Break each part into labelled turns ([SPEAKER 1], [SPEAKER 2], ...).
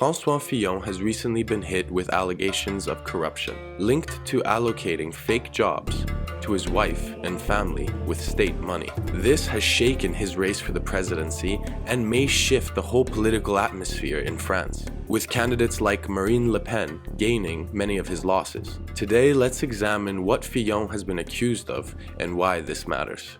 [SPEAKER 1] François Fillon has recently been hit with allegations of corruption, linked to allocating fake jobs to his wife and family with state money. This has shaken his race for the presidency and may shift the whole political atmosphere in France, with candidates like Marine Le Pen gaining many of his losses. Today, let's examine what Fillon has been accused of and why this matters.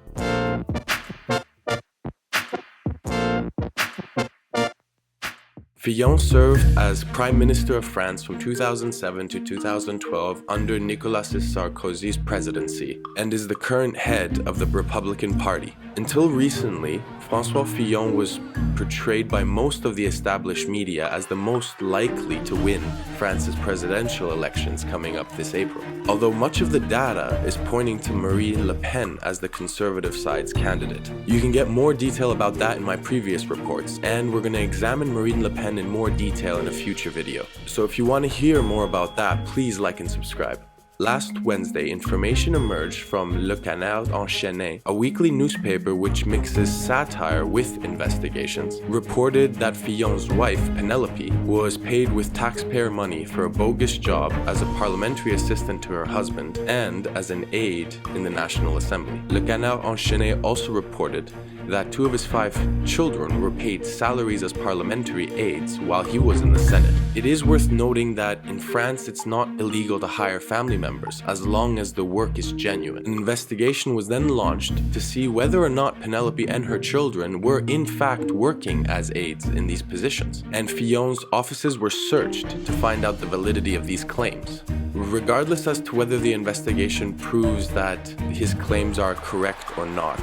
[SPEAKER 1] Fillon served as Prime Minister of France from 2007 to 2012 under Nicolas Sarkozy's presidency and is the current head of the Republican Party. Until recently, François Fillon was portrayed by most of the established media as the most likely to win France's presidential elections coming up this April. Although much of the data is pointing to Marine Le Pen as the conservative side's candidate. You can get more detail about that in my previous reports, and we're going to examine Marine Le Pen in more detail in a future video. So if you want to hear more about that, please like and subscribe. Last Wednesday, information emerged from Le Canal Enchaîné, a weekly newspaper which mixes satire with investigations, reported that Fillon's wife, Penelope, was paid with taxpayer money for a bogus job as a parliamentary assistant to her husband and as an aide in the National Assembly. Le Canal Enchaîné also reported that 2 of his 5 children were paid salaries as parliamentary aides while he was in the Senate. It is worth noting that in France it's not illegal to hire family members as long as the work is genuine. An investigation was then launched to see whether or not Penelope and her children were in fact working as aides in these positions, and Fillon's offices were searched to find out the validity of these claims. Regardless as to whether the investigation proves that his claims are correct or not,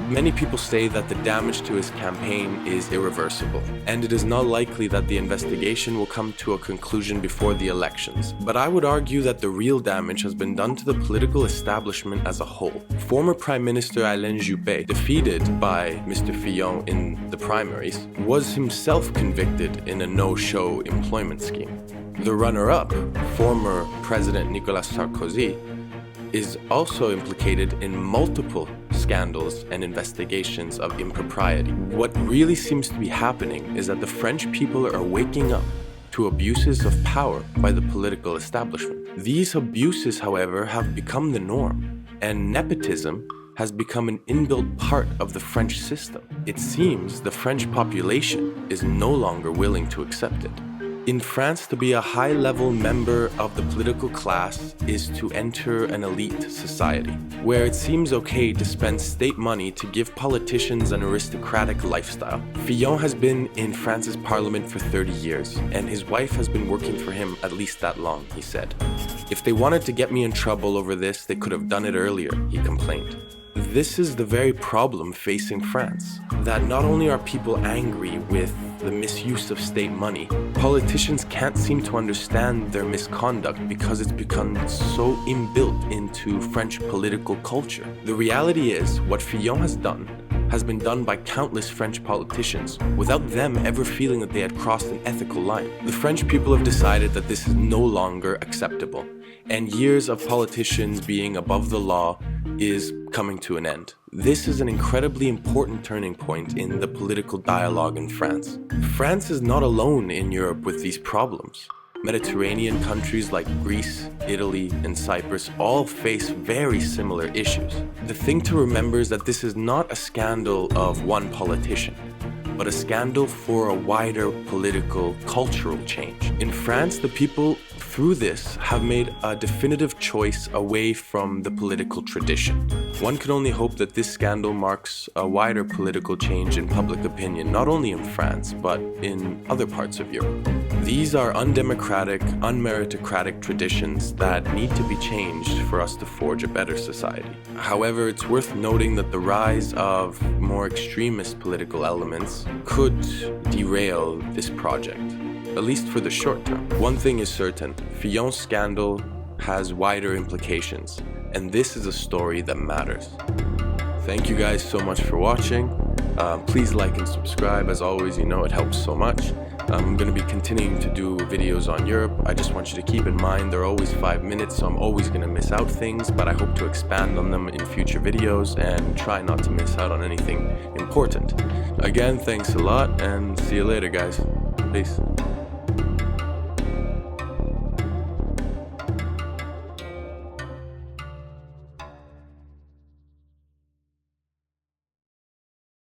[SPEAKER 1] many people say that the damage to his campaign is irreversible, and it is not likely that the investigation will come to a conclusion before the elections. But I would argue that the real damage has been done to the political establishment as a whole. Former Prime Minister Alain Juppé, defeated by Mr. Fillon in the primaries, was himself convicted in a no-show employment scheme. The runner-up, former President Nicolas Sarkozy, is also implicated in multiple scandals and investigations of impropriety. What really seems to be happening is that the French people are waking up to abuses of power by the political establishment. These abuses, however, have become the norm, and nepotism has become an inbuilt part of the French system. It seems the French population is no longer willing to accept it. In France, to be a high-level member of the political class is to enter an elite society, where it seems okay to spend state money to give politicians an aristocratic lifestyle. Fillon has been in France's parliament for 30 years, and his wife has been working for him at least that long, he said. If they wanted to get me in trouble over this, they could have done it earlier, he complained. This is the very problem facing France, that not only are people angry with the misuse of state money, politicians can't seem to understand their misconduct because it's become so inbuilt into French political culture. The reality is, what Fillon has been done by countless French politicians without them ever feeling that they had crossed an ethical line. The French people have decided that this is no longer acceptable, and years of politicians being above the law is coming to an end. This is an incredibly important turning point in the political dialogue in France. France is not alone in Europe with these problems. Mediterranean countries like Greece, Italy, and Cyprus all face very similar issues. The thing to remember is that this is not a scandal of one politician, but a scandal for a wider political, cultural change. In France, the people through this have made a definitive choice away from the political tradition. One can only hope that this scandal marks a wider political change in public opinion, not only in France, but in other parts of Europe. These are undemocratic, unmeritocratic traditions that need to be changed for us to forge a better society. However, it's worth noting that the rise of more extremist political elements could derail this project, at least for the short term. One thing is certain, Fillon's scandal has wider implications, and this is a story that matters. Thank you guys so much for watching. Please like and subscribe. As always, you know it helps so much. I'm going to be continuing to do videos on Europe. I just want you to keep in mind they're always 5 minutes, so I'm always going to miss out things, but I hope to expand on them in future videos and try not to miss out on anything important. Again, thanks a lot, and see you later, guys. Peace.